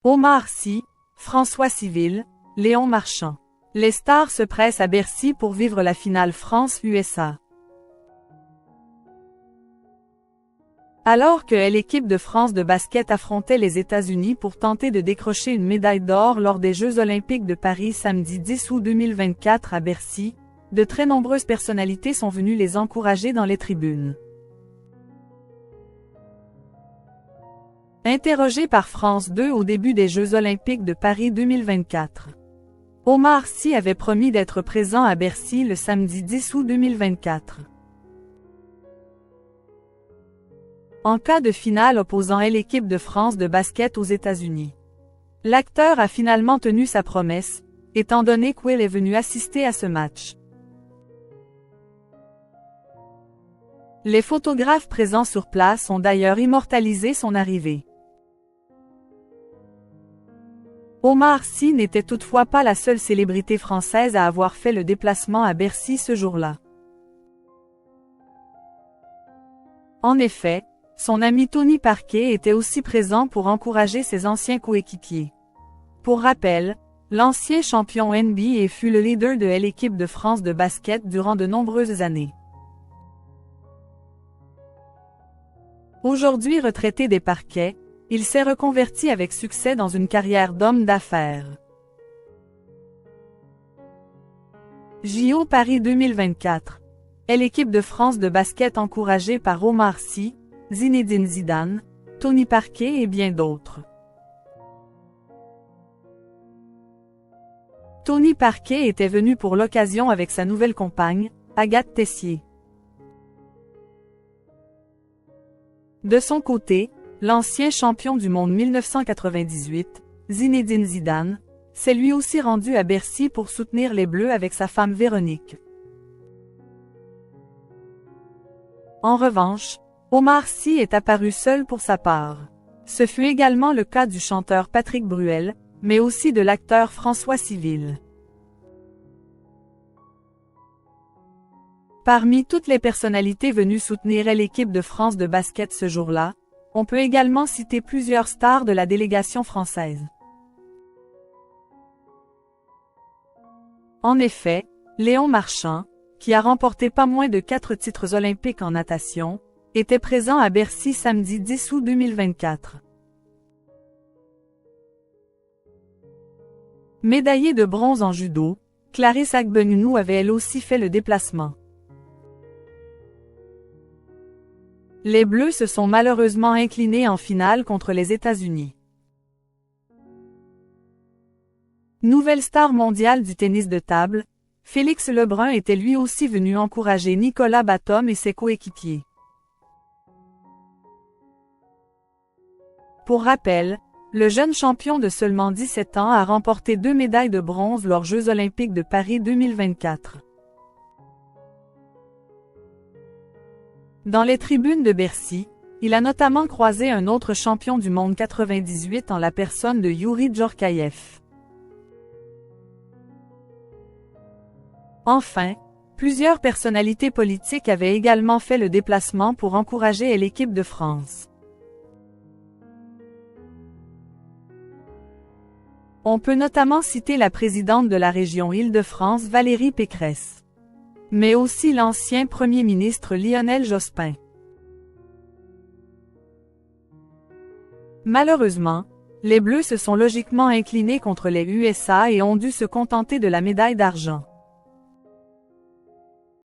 Omar Sy, François Civil, Léon Marchand. Les stars se pressent à Bercy pour vivre la finale France-USA. Alors que l'équipe de France de basket affrontait les États-Unis pour tenter de décrocher une médaille d'or lors des Jeux olympiques de Paris samedi 10 août 2024 à Bercy, de très nombreuses personnalités sont venues les encourager dans les tribunes. Interrogé par France 2 au début des Jeux olympiques de Paris 2024. Omar Sy avait promis d'être présent à Bercy le samedi 10 août 2024. En cas de finale opposant l'équipe de France de basket aux États-Unis. L'acteur a finalement tenu sa promesse, étant donné qu'il est venu assister à ce match. Les photographes présents sur place ont d'ailleurs immortalisé son arrivée. Omar Sy n'était toutefois pas la seule célébrité française à avoir fait le déplacement à Bercy ce jour-là. En effet, son ami Tony Parker était aussi présent pour encourager ses anciens coéquipiers. Pour rappel, l'ancien champion NBA fut le leader de l'équipe de France de basket durant de nombreuses années. Aujourd'hui retraité des parquets, il s'est reconverti avec succès dans une carrière d'homme d'affaires. JO Paris 2024. L'équipe de France de basket encouragée par Omar Sy, Zinedine Zidane, Tony Parker et bien d'autres. Tony Parker était venu pour l'occasion avec sa nouvelle compagne, Agathe Tessier. De son côté, l'ancien champion du monde 1998, Zinedine Zidane, s'est lui aussi rendu à Bercy pour soutenir les Bleus avec sa femme Véronique. En revanche, Omar Sy est apparu seul pour sa part. Ce fut également le cas du chanteur Patrick Bruel, mais aussi de l'acteur François Civil. Parmi toutes les personnalités venues soutenir l'équipe de France de basket ce jour-là, on peut également citer plusieurs stars de la délégation française. En effet, Léon Marchand, qui a remporté pas moins de 4 titres olympiques en natation, était présent à Bercy samedi 10 août 2024. Médaillée de bronze en judo, Clarisse Agbenienou avait elle aussi fait le déplacement. Les Bleus se sont malheureusement inclinés en finale contre les États-Unis. Nouvelle star mondiale du tennis de table, Félix Lebrun était lui aussi venu encourager Nicolas Batum et ses coéquipiers. Pour rappel, le jeune champion de seulement 17 ans a remporté 2 médailles de bronze lors Jeux olympiques de Paris 2024. Dans les tribunes de Bercy, il a notamment croisé un autre champion du monde 98 en la personne de Youri Djorkaeff. Enfin, plusieurs personnalités politiques avaient également fait le déplacement pour encourager l'équipe de France. On peut notamment citer la présidente de la région Île-de-France Valérie Pécresse, mais aussi l'ancien Premier ministre Lionel Jospin. Malheureusement, les Bleus se sont logiquement inclinés contre les USA et ont dû se contenter de la médaille d'argent.